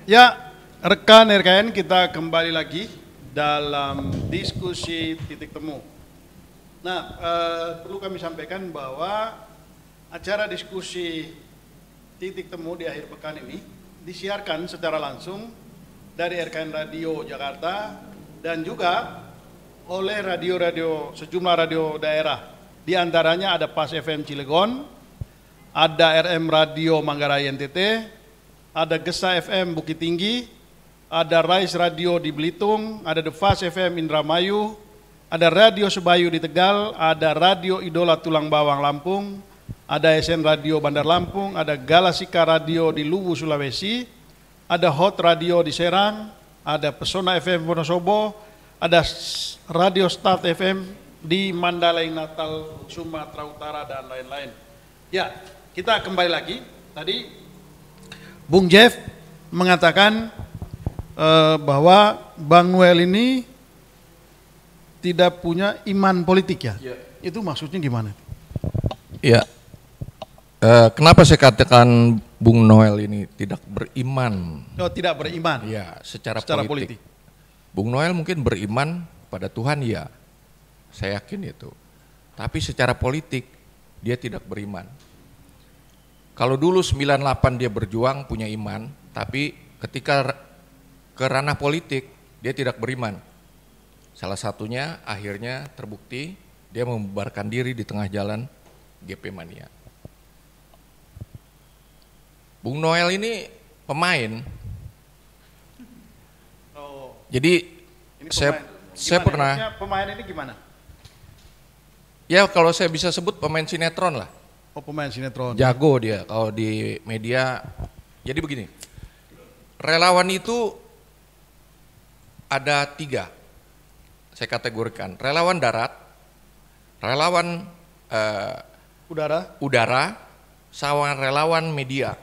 Ya, rekan RKN, kita kembali lagi dalam diskusi titik temu. Nah, perlu kami sampaikan bahwa acara diskusi titik temu di akhir pekan ini disiarkan secara langsung dari RKN Radio Jakarta dan juga oleh sejumlah radio daerah. Di antaranya ada PAS FM Cilegon, ada RM Radio Manggarai NTT, ada Gesa FM Bukit Tinggi, ada Rise Radio di Belitung, ada The Fast FM Indramayu, ada Radio Sebayu di Tegal, ada Radio Idola Tulang Bawang Lampung, ada SN Radio Bandar Lampung, ada Galasika Radio di Luwu Sulawesi, ada Hot Radio di Serang, ada Pesona FM Wonosobo, ada Radio Start FM di Mandalay Natal Sumatera Utara dan lain-lain. Ya, kita kembali lagi. Tadi Bung Jeff mengatakan bahwa Bang Noel ini tidak punya iman politik ya? Ya. Itu maksudnya gimana? Ya, kenapa saya katakan Bung Noel ini tidak beriman? Oh, tidak beriman? Ya, secara politik. Bung Noel mungkin beriman pada Tuhan, ya, saya yakin itu. Tapi secara politik dia tidak beriman. Kalau dulu 98 dia berjuang punya iman, tapi ketika ke ranah politik dia tidak beriman. Salah satunya akhirnya terbukti dia membubarkan diri di tengah jalan GP Mania. Bung Noel ini pemain. Oh. Jadi ini saya pernah. Pemain ini gimana? Ya kalau saya bisa sebut pemain sinetron lah. Oh, pemain sinetron. Jago dia kalau di media. Jadi begini, relawan itu ada 3, saya kategorikan. Relawan darat, relawan udara, sama relawan media.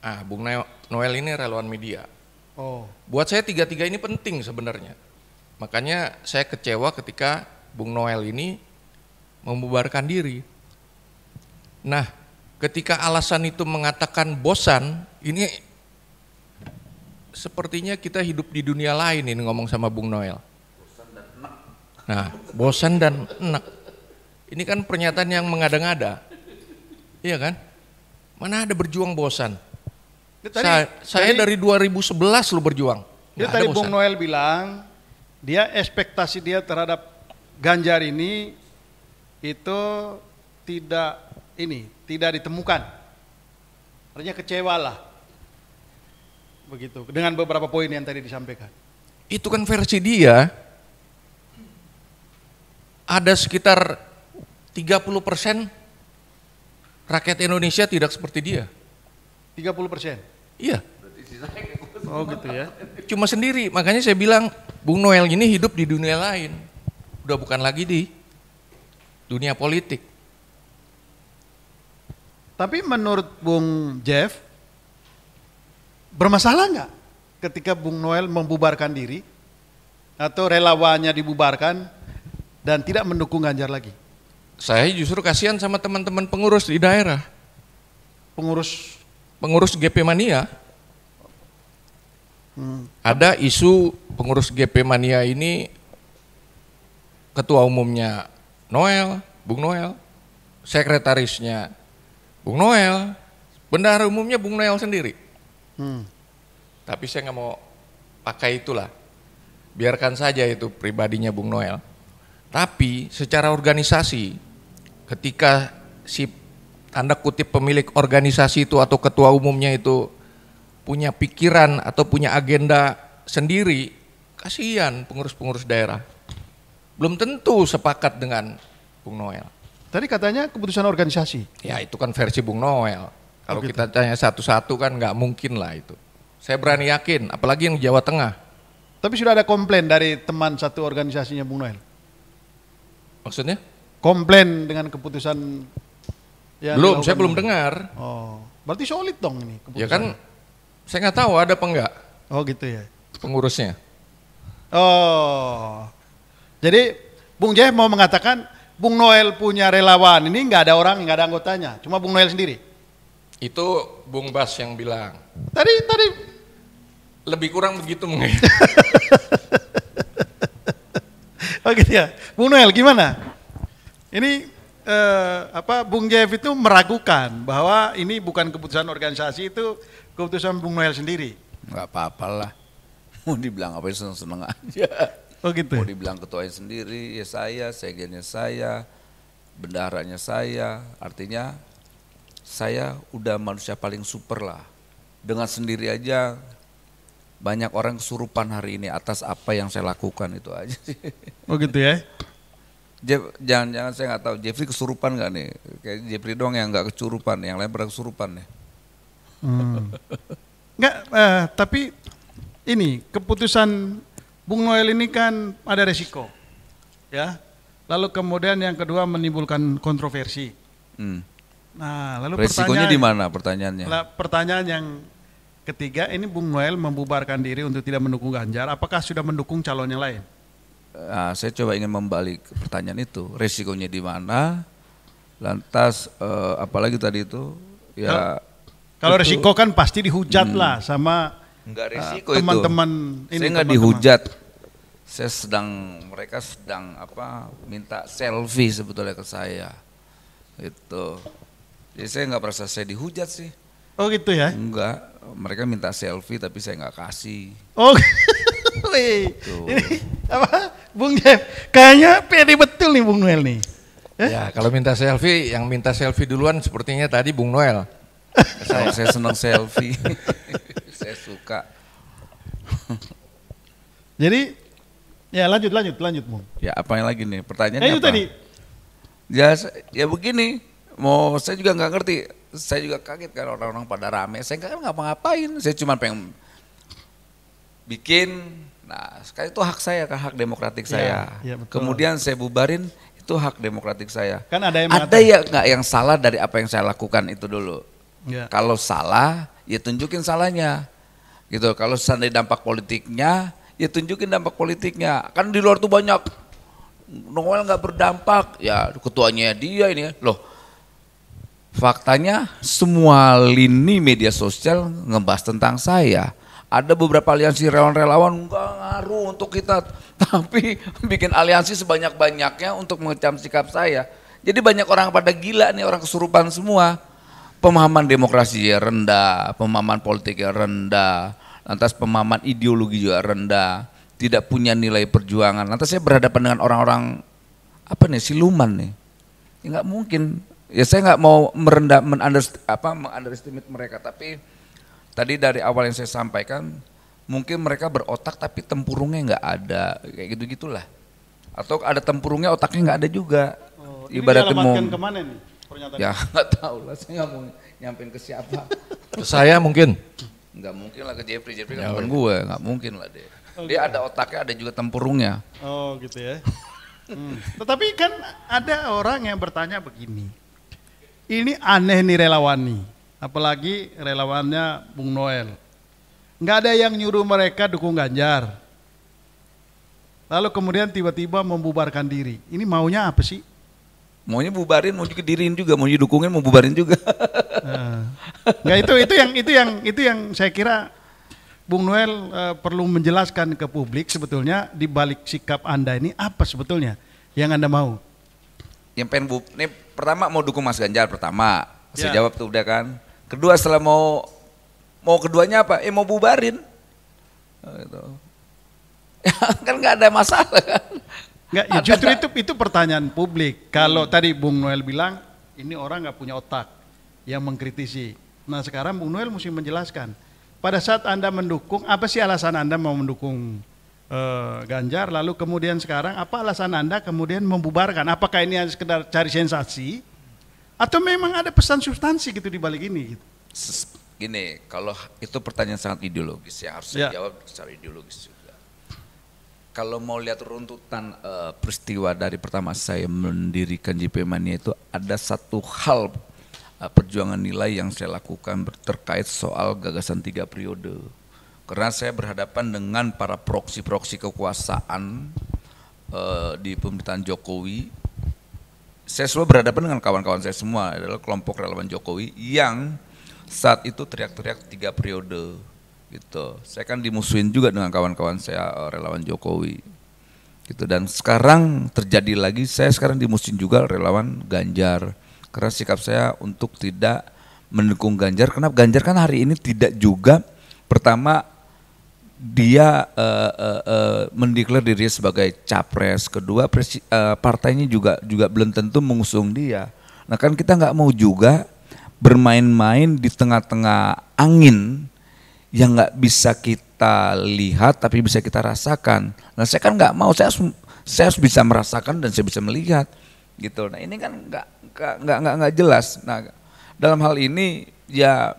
Ah, Bung Noel ini relawan media. Oh. Buat saya 3 ini penting sebenarnya. Makanya saya kecewa ketika Bung Noel ini membubarkan diri. Nah, ketika alasan itu mengatakan bosan, ini sepertinya kita hidup di dunia lain ini ngomong sama Bung Noel. Nah, bosan dan enak. Ini kan pernyataan yang mengada-ngada. Iya kan? Mana ada berjuang bosan? Saya dari 2011 lu berjuang. Tadi Bung Noel bilang, dia ekspektasi dia terhadap Ganjar ini itu tidak ditemukan. Artinya kecewa lah. Begitu, dengan beberapa poin yang tadi disampaikan. Itu kan versi dia. Ada sekitar 30% rakyat Indonesia tidak seperti dia. 30%? Iya. Oh gitu ya. Cuma sendiri, makanya saya bilang Bung Noel ini hidup di dunia lain. Udah bukan lagi di dunia politik. Tapi menurut Bung Jeff, bermasalah nggak ketika Bung Noel membubarkan diri atau relawannya dibubarkan dan tidak mendukung Ganjar lagi? Saya justru kasihan sama teman-teman pengurus di daerah. Pengurus GP Mania. Ada isu pengurus GP Mania ini ketua umumnya Noel, Bung Noel, sekretarisnya Bung Noel, bendahara umumnya Bung Noel sendiri. Tapi saya nggak mau pakai itulah, biarkan saja itu pribadinya Bung Noel. Tapi secara organisasi, ketika si tanda kutip pemilik organisasi itu atau ketua umumnya itu punya pikiran atau punya agenda sendiri, kasihan pengurus-pengurus daerah. Belum tentu sepakat dengan Bung Noel. Tadi katanya keputusan organisasi. Ya itu kan versi Bung Noel. Kalau gitu. kita tanya satu-satu kan nggak mungkin lah itu. Saya berani yakin, apalagi yang Jawa Tengah. Tapi sudah ada komplain dari teman satu organisasinya Bung Noel? Maksudnya? Komplain dengan keputusan yang belum, saya belum dengar. Oh, berarti solid dong ini keputusan. Ya kan, saya nggak tahu ada apa enggak. Oh gitu ya. Pengurusnya. Oh, jadi Bung Jeff mau mengatakan Bung Noel punya relawan ini nggak ada orang, nggak ada anggotanya, cuma Bung Noel sendiri. Itu Bung Bas yang bilang. Tadi Lebih kurang begitu mungkin. Oh gitu ya. Bung Noel gimana? Ini Bung Jeff itu meragukan bahwa ini bukan keputusan organisasi, itu keputusan Bung Noel sendiri. Nggak apa-apalah. Mau dibilang apa seneng-seneng aja. Oh gitu. Mau dibilang ketuanya sendiri, ya saya, sekjennya saya, bendaharanya saya. Artinya saya udah manusia paling super lah. Dengan sendiri aja banyak orang kesurupan hari ini atas apa yang saya lakukan, itu aja sih. Oh gitu ya. Jangan-jangan saya nggak tahu Jeffrey kesurupan nggak nih? Kayak Jeffrey doang yang nggak kesurupan, yang lain pada kesurupan nih. Enggak, tapi ini keputusan Bung Noel ini kan ada resiko, ya. Lalu kemudian yang kedua menimbulkan kontroversi. Nah, lalu resikonya di mana pertanyaannya? Pertanyaan yang ketiga, ini Bung Noel membubarkan diri untuk tidak mendukung Ganjar. Apakah sudah mendukung calon yang lain? Nah, saya coba ingin membalik pertanyaan itu. Resikonya di mana? Lantas apalagi tadi itu? Ya. Kalau resiko kan pasti dihujat lah sama enggak resiko teman-teman itu. Saya nggak dihujat. Mereka sedang minta selfie sebetulnya ke saya. Itu. Jadi saya nggak merasa saya dihujat sih. Oh gitu ya? Enggak, mereka minta selfie tapi saya nggak kasih. Oh, ini Bung Jeff, kayaknya pede betul nih Bung Noel nih. Ya kalau minta selfie, yang minta selfie duluan sepertinya tadi Bung Noel. Saya senang selfie, saya suka. Jadi, ya lanjut Bung. Ya apa yang lagi nih? Pertanyaannya itu apa? tadi. Ya begini, saya juga nggak ngerti. Saya juga kaget kan orang-orang pada rame. Saya kan ngapa-ngapain. Saya cuma pengen bikin. Nah, sekarang itu hak saya kan, hak demokratik saya. Ya, betul. Kemudian saya bubarin, itu hak demokratik saya. Kan ada yang ya nggak yang salah dari apa yang saya lakukan itu dulu. Ya. Kalau salah, ya tunjukin salahnya. Gitu. Kalau seandainya dampak politiknya, ya tunjukin dampak politiknya. Kan di luar tuh banyak Noel nggak berdampak, ya ketuanya dia ini. Loh, faktanya semua lini media sosial ngebahas tentang saya. Ada beberapa aliansi relawan-relawan nggak ngaruh untuk kita, tapi bikin aliansi sebanyak-banyaknya untuk mengecam sikap saya. Jadi banyak orang pada gila nih, orang kesurupan semua. Pemahaman demokrasi ya rendah, pemahaman politiknya rendah, lantas pemahaman ideologi juga rendah, tidak punya nilai perjuangan. Lantas saya berhadapan dengan orang-orang siluman nih. Ya nggak mungkin. Ya saya nggak mau mengunderestimate mereka, tapi tadi dari awal yang saya sampaikan, mungkin mereka berotak tapi tempurungnya nggak ada, kayak gitu-gitulah. Atau ada tempurungnya, otaknya nggak ada juga. Oh, ibaratnya mau kemana nih pernyataan? Ya nggak tahu lah, saya nggak mau nyampein ke siapa. Ke saya mungkin. Nggak mungkin lah ke Jeffrey kan bukan gue, nggak mungkin lah dia. Dia ada otaknya, ada juga tempurungnya. Oh gitu ya. Tetapi kan ada orang yang bertanya begini, ini aneh nih relawan nih, apalagi relawannya Bung Noel. Nggak ada yang nyuruh mereka dukung Ganjar. Lalu kemudian tiba-tiba membubarkan diri. Ini maunya apa sih? Maunya bubarin, mau juga diriin juga, mau didukungin, mau bubarin juga. Nggak, itu yang saya kira Bung Noel perlu menjelaskan ke publik sebetulnya di balik sikap Anda ini apa sebetulnya yang Anda mau? Yang pengen ini pertama mau dukung Mas Ganjar pertama, saya jawab tuh udah kan. Kedua setelah mau keduanya apa? Mau bubarin. Gitu. Kan nggak ada masalah kan? Nggak, ya justru itu pertanyaan publik. Kalau tadi Bung Noel bilang ini orang nggak punya otak yang mengkritisi. Nah sekarang Bung Noel mesti menjelaskan. Pada saat Anda mendukung, apa sih alasan Anda mau mendukung Ganjar? Lalu kemudian sekarang apa alasan Anda kemudian membubarkan? Apakah ini hanya sekedar cari sensasi? Atau memang ada pesan substansi gitu di balik ini? Gitu? Gini, kalau itu pertanyaan sangat ideologis yang harus saya jawab secara ideologis juga. Kalau mau lihat runtutan peristiwa dari pertama saya mendirikan JP Mania itu ada satu hal perjuangan nilai yang saya lakukan terkait soal gagasan 3 periode. Karena saya berhadapan dengan para proksi-proksi kekuasaan di pemerintahan Jokowi. Saya selalu berhadapan dengan kawan-kawan saya semua adalah kelompok relawan Jokowi yang saat itu teriak-teriak 3 periode. gitu. Saya kan dimusuhin juga dengan kawan-kawan saya relawan Jokowi gitu, dan sekarang terjadi lagi, saya sekarang dimusuhin juga relawan Ganjar karena sikap saya untuk tidak mendukung Ganjar, karena Ganjar kan hari ini tidak juga, pertama dia mendeklar dirinya sebagai capres, kedua partainya juga belum tentu mengusung dia. Nah kan kita nggak mau juga bermain-main di tengah-tengah angin yang nggak bisa kita lihat tapi bisa kita rasakan. Nah saya kan nggak mau, saya harus bisa merasakan dan saya bisa melihat gitu. Nah ini kan nggak jelas. Nah dalam hal ini ya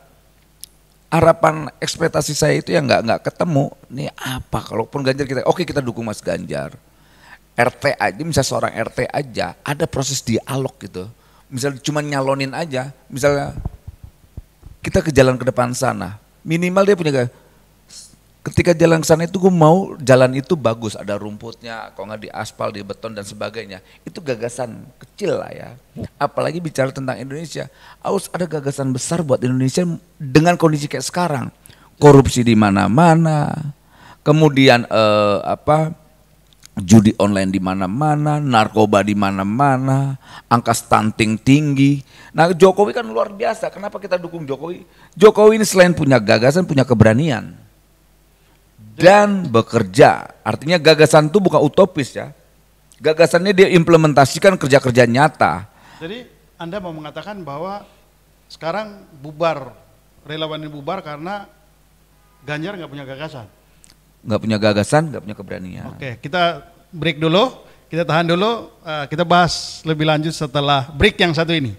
harapan ekspektasi saya itu ya nggak ketemu. Nih apa kalaupun Ganjar kita dukung Mas Ganjar. RT aja, misalnya seorang RT aja ada proses dialog gitu. Misalnya cuma nyalonin aja, misalnya kita ke jalan ke depan sana, minimal dia punya ketika jalan ke sana itu gue mau jalan itu bagus, ada rumputnya, kalau nggak di aspal, di beton dan sebagainya. Itu gagasan kecil lah ya. Apalagi bicara tentang Indonesia, harus ada gagasan besar buat Indonesia dengan kondisi kayak sekarang. Korupsi di mana-mana, kemudian judi online di mana-mana, narkoba di mana-mana, angka stunting tinggi. Nah Jokowi kan luar biasa, kenapa kita dukung Jokowi? Jokowi ini selain punya gagasan, punya keberanian dan bekerja. Artinya gagasan itu bukan utopis ya, gagasannya dia implementasikan kerja-kerja nyata. Jadi Anda mau mengatakan bahwa sekarang bubar, relawan ini bubar karena Ganjar nggak punya gagasan? Nggak punya gagasan, nggak punya keberanian. Oke, kita break dulu, kita tahan dulu, kita bahas lebih lanjut setelah break yang satu ini.